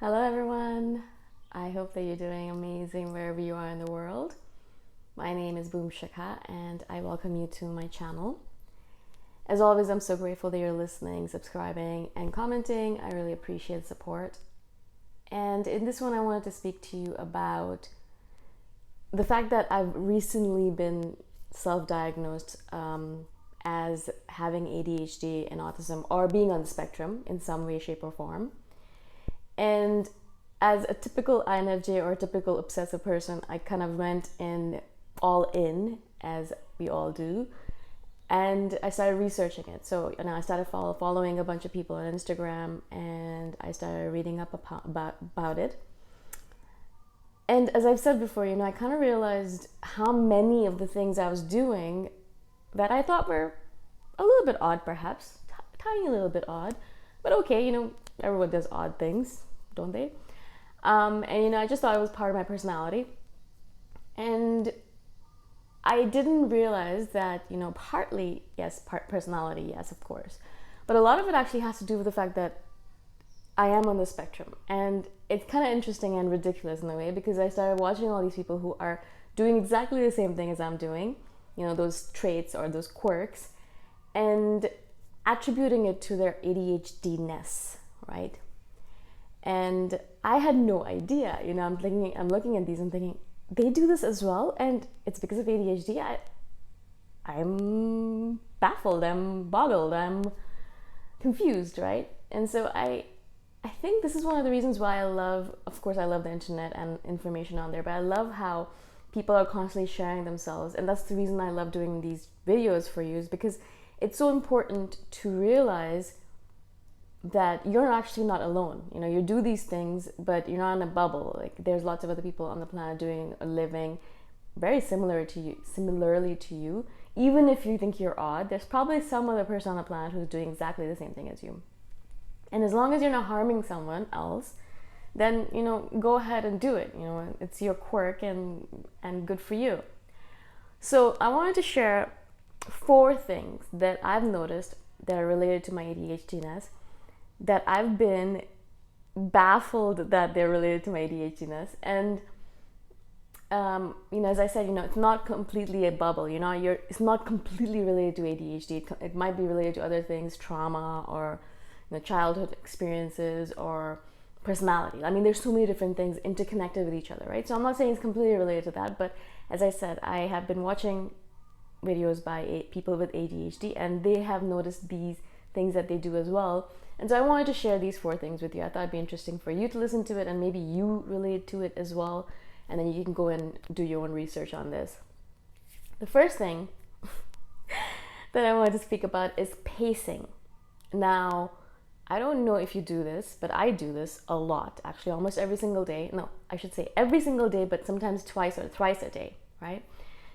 Hello, everyone. I hope that you're doing amazing wherever you are in the world. My name is Shikha, and I welcome you to my channel. As always, I'm so grateful that you're listening, subscribing, and commenting. I really appreciate the support. And in this one, I wanted to speak to you about the fact that I've recently been self-diagnosed as having ADHD and autism, or being on the spectrum in some way, shape, or form. And as a typical INFJ or a typical obsessive person, I kind of went in all in, as we all do, and I started researching it. So, I started following a bunch of people on Instagram, and I started reading up about it. And as I've said before, I kind of realized how many of the things I was doing that I thought were a little bit odd, perhaps, tiny little bit odd, but okay, everyone does odd things, don't they? And I just thought it was part of my personality, and I didn't realize that partly, yes, personality, yes, of course, but a lot of it actually has to do with the fact that I am on the spectrum. And it's kind of interesting and ridiculous in a way, because I started watching all these people who are doing exactly the same thing as I'm doing, those traits or those quirks, and attributing it to their ADHD-ness, right? And I had no idea. I'm looking at these and thinking, they do this as well, and it's because of ADHD. I'm baffled, I'm boggled, I'm confused, right? And so I think this is one of the reasons why of course I love the internet and information on there, but I love how people are constantly sharing themselves. And that's the reason I love doing these videos for you, is because it's so important to realize that you're actually not alone. You do these things, but you're not in a bubble. Like, there's lots of other people on the planet doing a living very similarly to you. Even if you think you're odd, there's probably some other person on the planet who's doing exactly the same thing as you. And as long as you're not harming someone else, then go ahead and do it. It's your quirk, and good for you. So I wanted to share 4 things that I've noticed that are related to my ADHD-ness, that I've been baffled that they're related to my ADHD-ness. And as I said, it's not completely a bubble. It's not completely related to ADHD. It might be related to other things, trauma, or childhood experiences, or personality. I mean, there's so many different things interconnected with each other, right? So I'm not saying it's completely related to that, but as I said, I have been watching videos by people with ADHD, and they have noticed these things that they do as well. And so I wanted to share these 4 things with you. I thought it'd be interesting for you to listen to it, and maybe you relate to it as well, and then you can go and do your own research on this. The first thing that I wanted to speak about is pacing. Now, I don't know if you do this, but I do this a lot, actually, almost every single day. No, I should say every single day, but sometimes twice or thrice a day, right?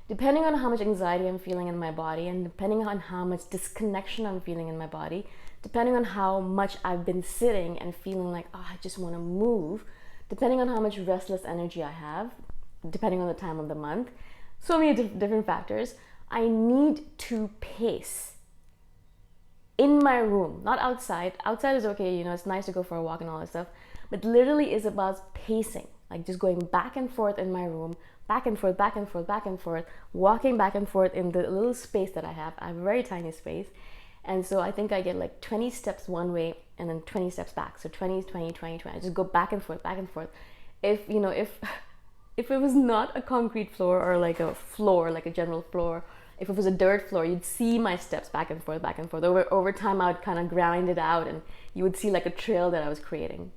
Depending on how much anxiety I'm feeling in my body, and depending on how much disconnection I'm feeling in my body, depending on how much I've been sitting and feeling like, I just want to move, depending on how much restless energy I have, depending on the time of the month, so many different factors, I need to pace in my room, not outside. Outside is okay, it's nice to go for a walk and all that stuff, but literally is about pacing, like just going back and forth in my room, back and forth, back and forth, back and forth, walking back and forth in the little space that I have. I have a very tiny space. And so I think I get like 20 steps one way and then 20 steps back. So 20, 20, 20, 20. I just go back and forth, back and forth. If it was not a concrete floor, or like a floor, like a general floor, if it was a dirt floor, you'd see my steps back and forth, back and forth. Over time, I would kind of grind it out, and you would see like a trail that I was creating.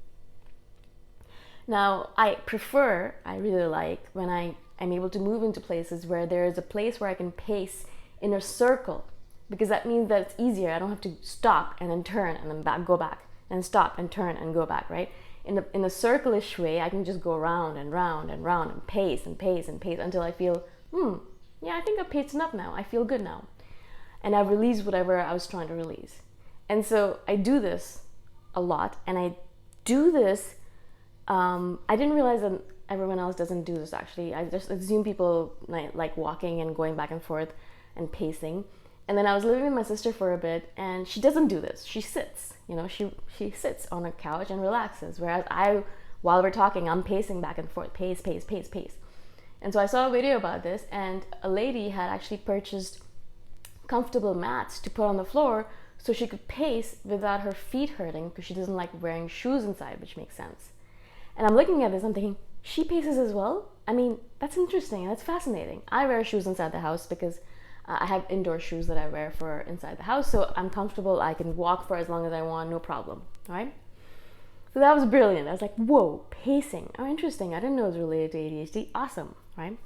Now, I really like when I am able to move into places where there is a place where I can pace in a circle, because that means that it's easier. I don't have to stop and then turn and then go back, and stop and turn and go back, right? In a circle-ish way, I can just go round and round and round and pace and pace and pace until I feel, yeah, I think I've paced enough now. I feel good now. And I've released whatever I was trying to release. And so I do this a lot, and I do this, I didn't realize that everyone else doesn't do this, actually. I just assume people like walking and going back and forth and pacing. And then I was living with my sister for a bit, and she doesn't do this. She sits, she sits on a couch and relaxes. Whereas while we're talking, I'm pacing back and forth, pace, pace, pace, pace. And so I saw a video about this, and a lady had actually purchased comfortable mats to put on the floor so she could pace without her feet hurting, because she doesn't like wearing shoes inside, which makes sense. And I'm looking at this, I'm thinking, she paces as well? I mean, that's interesting, that's fascinating. I wear shoes inside the house because I have indoor shoes that I wear for inside the house, so I'm comfortable. I can walk for as long as I want, no problem, right? So that was brilliant. I was like, whoa, pacing. Oh, interesting. I didn't know it was related to ADHD. Awesome, right?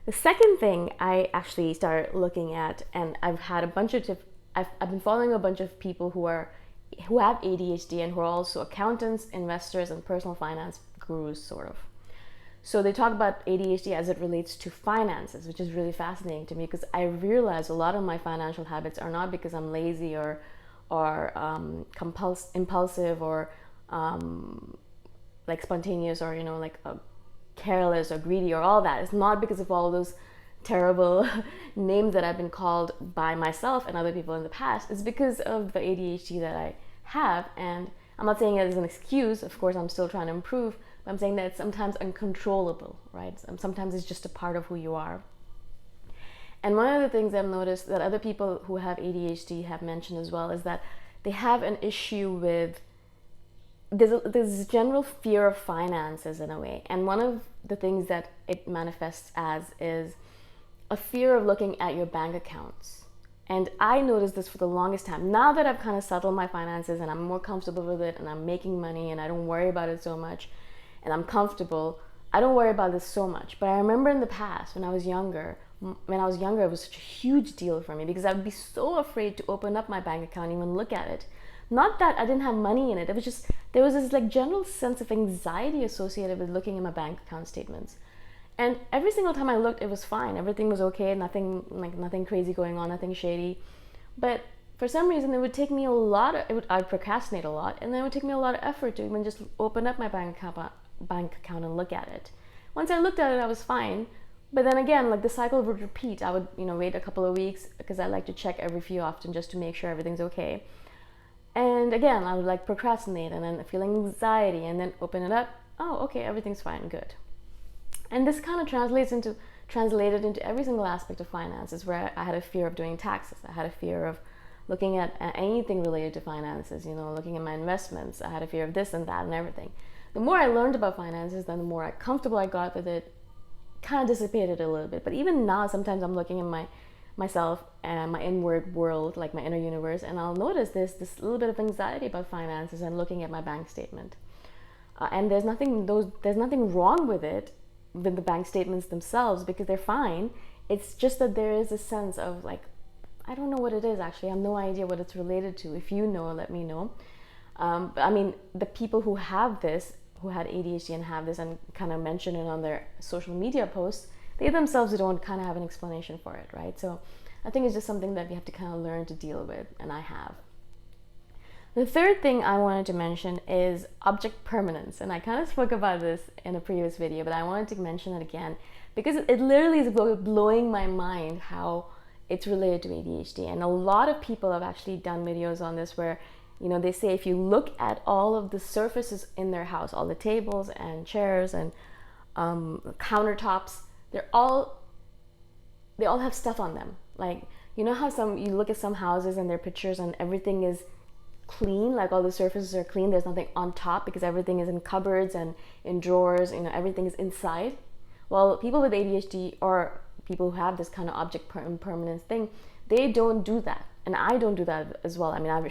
The second thing I actually started looking at, and I've had a bunch of I've been following a bunch of people who have ADHD and who are also accountants, investors, and personal finance gurus, sort of. So they talk about ADHD as it relates to finances, which is really fascinating to me, because I realize a lot of my financial habits are not because I'm lazy or impulsive or like spontaneous or careless or greedy or all that. It's not because of all those terrible names that I've been called by myself and other people in the past. It's because of the ADHD that I have, and I'm not saying it as an excuse. Of course, I'm still trying to improve, but I'm saying that it's sometimes uncontrollable, right? Sometimes it's just a part of who you are. And one of the things I've noticed that other people who have ADHD have mentioned as well is that they have an issue with there's this general fear of finances in a way. And one of the things that it manifests as is a fear of looking at your bank accounts. And I noticed this for the longest time. Now that I've kind of settled my finances and I'm more comfortable with it and I'm making money and I don't worry about it so much and I'm comfortable, I don't worry about this so much. But I remember in the past when I was younger, it was such a huge deal for me because I would be so afraid to open up my bank account and even look at it. Not that I didn't have money in it. It was just, there was this like general sense of anxiety associated with looking at my bank account statements. And every single time I looked, it was fine. Everything was okay. Nothing crazy going on, nothing shady. But for some reason, it would take me I'd procrastinate a lot. And then it would take me a lot of effort to even just open up my bank account and look at it. Once I looked at it, I was fine. But then again, like the cycle would repeat. I would, wait a couple of weeks because I like to check every few often just to make sure everything's okay. And again, I would like procrastinate and then feel anxiety and then open it up. Oh, okay, everything's fine, good. And this kind of translated into every single aspect of finances, where I had a fear of doing taxes. I had a fear of looking at anything related to finances, looking at my investments. I had a fear of this and that and everything. The more I learned about finances, then the more comfortable I got with it, kind of dissipated a little bit. But even now, sometimes I'm looking at myself and my inward world, like my inner universe, and I'll notice this little bit of anxiety about finances and looking at my bank statement. And there's nothing wrong with it, with the bank statements themselves, because they're fine. It's just that there is a sense of like, I don't know what it is actually. I have no idea what it's related to. If you know, let me know. I mean, the people who have this, who had ADHD and have this and kind of mention it on their social media posts, they themselves don't kind of have an explanation for it, right? So I think it's just something that we have to kind of learn to deal with, and I have. The third thing I wanted to mention is object permanence, and I kind of spoke about this in a previous video, but I wanted to mention it again because it literally is blowing my mind how it's related to ADHD. And a lot of people have actually done videos on this where, they say if you look at all of the surfaces in their house, all the tables and chairs and countertops, they all have stuff on them. Like, how you look at some houses and their pictures and everything is clean, like all the surfaces are clean, there's nothing on top because everything is in cupboards and in drawers, everything is inside. Well, people with ADHD or people who have this kind of object permanence thing, they don't do that, and I don't do that as well. I mean,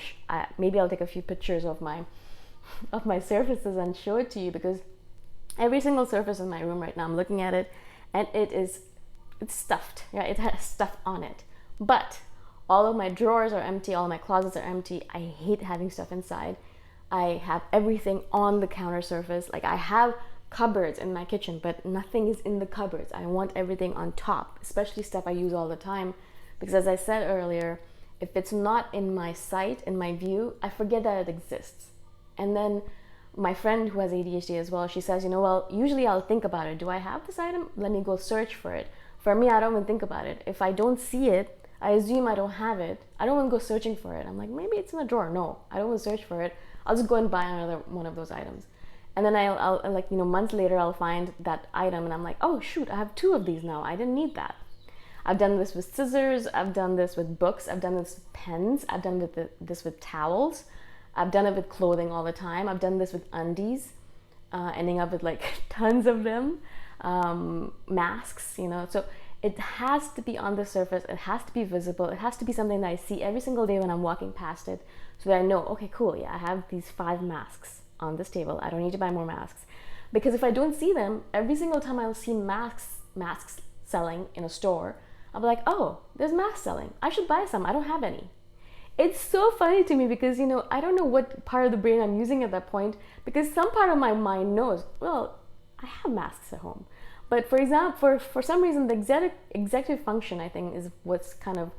maybe I'll take a few pictures of my surfaces and show it to you, because every single surface in my room right now, I'm looking at it and it's stuffed, right? It has stuff on it, but all of my drawers are empty, all of my closets are empty. I hate having stuff inside. I have everything on the counter surface. Like, I have cupboards in my kitchen, but nothing is in the cupboards. I want everything on top, especially stuff I use all the time, because as I said earlier, if it's not in my sight, in my view, I forget that it exists. And then my friend who has ADHD as well, she says, well, usually I'll think about it. Do I have this item? Let me go search for it. For me, I don't even think about it. If I don't see it, I assume I don't have it. I don't want to go searching for it. I'm like, maybe it's in the drawer. No, I don't want to search for it. I'll just go and buy another one of those items. And then I'll like, months later, I'll find that item and I'm like, oh shoot, I have 2 of these now. I didn't need that. I've done this with scissors. I've done this with books. I've done this with pens. I've done this with towels. I've done it with clothing all the time. I've done this with undies, ending up with like tons of them. Masks, so it has to be on the surface. It has to be visible. It has to be something that I see every single day when I'm walking past it, so that I know, okay, cool, yeah, I have these 5 masks on this table. I don't need to buy more masks. Because if I don't see them, every single time I'll see masks selling in a store, I'll be like, oh, there's masks selling. I should buy some. I don't have any. It's so funny to me because, I don't know what part of the brain I'm using at that point, because some part of my mind knows, well, I have masks at home. But for example, for some reason, the executive function, I think, is what's kind of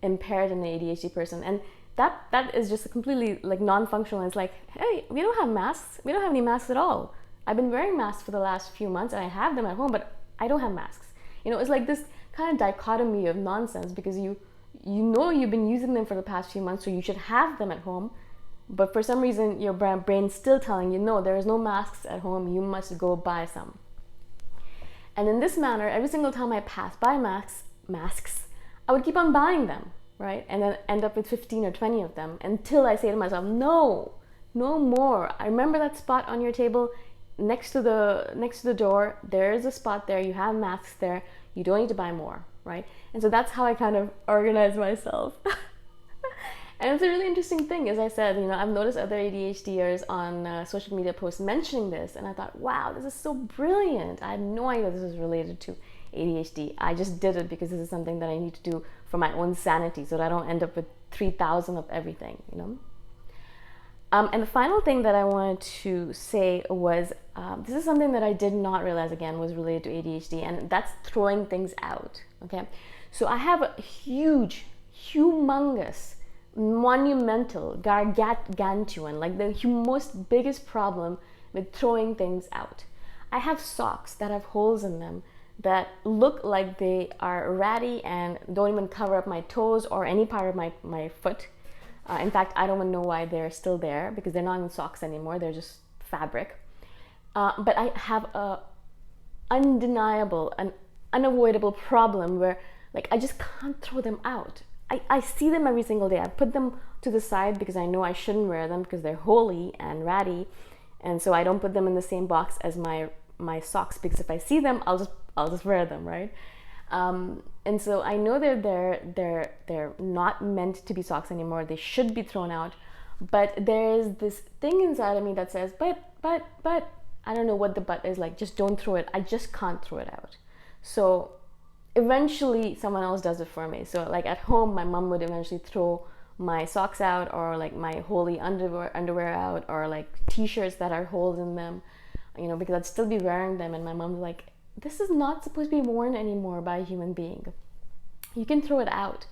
impaired in the ADHD person. And that is just completely like non-functional. It's like, hey, we don't have masks. We don't have any masks at all. I've been wearing masks for the last few months and I have them at home, but I don't have masks. It's like this kind of dichotomy of nonsense, because you've been using them for the past few months, so you should have them at home. But for some reason, your brain's still telling you, no, there is no masks at home. You must go buy some. And in this manner, every single time I pass by masks, I would keep on buying them, right? And then end up with 15 or 20 of them until I say to myself, no more. I remember that spot on your table next to the door. There is a spot there. You have masks there. You don't need to buy more, right? And so that's how I kind of organize myself. And it's a really interesting thing. As I said, I've noticed other ADHDers on social media posts mentioning this, and I thought, wow, this is so brilliant. I had no idea this was related to ADHD. I just did it because this is something that I need to do for my own sanity, so that I don't end up with 3,000 of everything, And the final thing that I wanted to say was, this is something that I did not realize, again, was related to ADHD, and that's throwing things out, okay? So I have a humongous, monumental, gargantuan, like the most biggest problem with throwing things out. I have socks that have holes in them that look like they are ratty and don't even cover up my toes or any part of my foot. In fact, I don't even know why they're still there, because they're not in socks anymore. They're just fabric. But I have a undeniable and unavoidable problem where, like, I just can't throw them out. I see them every single day. I put them to the side because I know I shouldn't wear them because they're holey and ratty, and so I don't put them in the same box as my socks, because if I see them, I'll just wear them, right? And so I know they're not meant to be socks anymore. They should be thrown out. But there's this thing inside of me that says, but I don't know what the but is, like, just don't throw it. I just can't throw it out. So eventually someone else does it for me. So like at home, my mom would eventually throw my socks out, or like my holy underwear out, or like t-shirts that are holes in them, because I'd still be wearing them. And my mom's like, this is not supposed to be worn anymore by a human being. You can throw it out.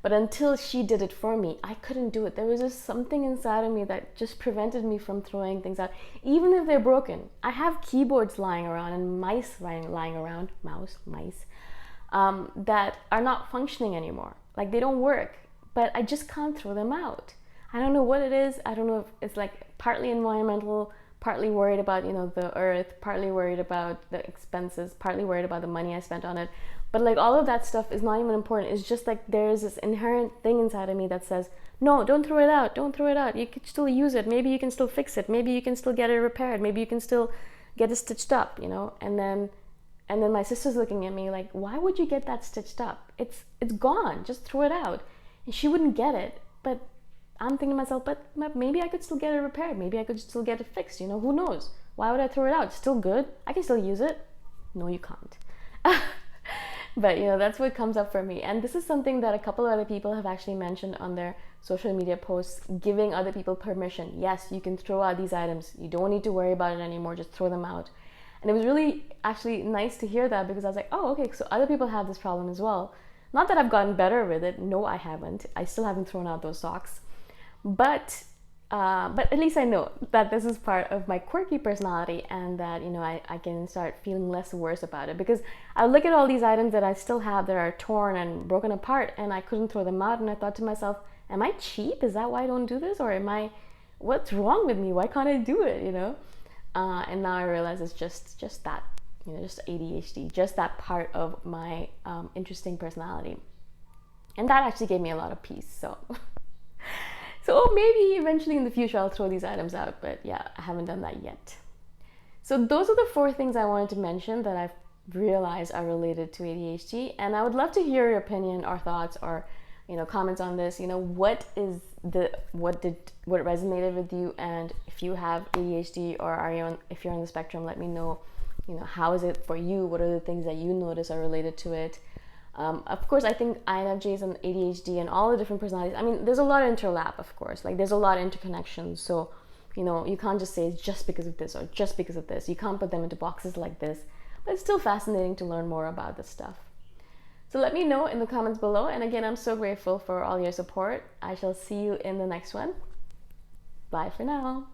But until she did it for me, I couldn't do it. There was just something inside of me that just prevented me from throwing things out, even if they're broken. I have keyboards lying around and mice lying around, mice, that are not functioning anymore. Like, they don't work, but I just can't throw them out. I don't know what it is. I don't know if it's like partly environmental, partly worried about, the earth, partly worried about the expenses, partly worried about the money I spent on it. But like all of that stuff is not even important. It's just like there's this inherent thing inside of me that says, no, don't throw it out. Don't throw it out. You can still use it. Maybe you can still fix it. Maybe you can still get it repaired. Maybe you can still get it stitched up, And then my sister's looking at me like, why would you get that stitched up? It's gone. Just throw it out. And she wouldn't get it. But I'm thinking to myself, but maybe I could still get it repaired. Maybe I could still get it fixed. Who knows? Why would I throw it out? It's still good. I can still use it. No, you can't. But that's what comes up for me. And this is something that a couple of other people have actually mentioned on their social media posts, giving other people permission. Yes, you can throw out these items. You don't need to worry about it anymore. Just throw them out. And it was really actually nice to hear that, because I was like, oh, okay, so other people have this problem as well. Not that I've gotten better with it. No, I haven't. I still haven't thrown out those socks. But but at least I know that this is part of my quirky personality, and that, you know, I can start feeling less worse about it, because I look at all these items that I still have that are torn and broken apart, and I couldn't throw them out, and I thought to myself, am I cheap? Is that why I don't do this? Or what's wrong with me? Why can't I do it, you know? And now I realize it's just that, you know, just ADHD, just that part of my interesting personality. And that actually gave me a lot of peace. So maybe eventually in the future I'll throw these items out, but yeah, I haven't done that yet. So those are the 4 things I wanted to mention that I've realized are related to ADHD, and I would love to hear your opinion or thoughts, or, you know, comments on this. You know, what resonated with you, and if you have ADHD, or if you're on the spectrum, let me know. You know, how is it for you? What are the things that you notice are related to it? Of course, I think INFJs and ADHD and all the different personalities, I mean, there's a lot of interlap, of course. Like, there's a lot of interconnections. So, you know, you can't just say it's just because of this or just because of this. You can't put them into boxes like this. But it's still fascinating to learn more about this stuff. So let me know in the comments below. And again, I'm so grateful for all your support. I shall see you in the next one. Bye for now.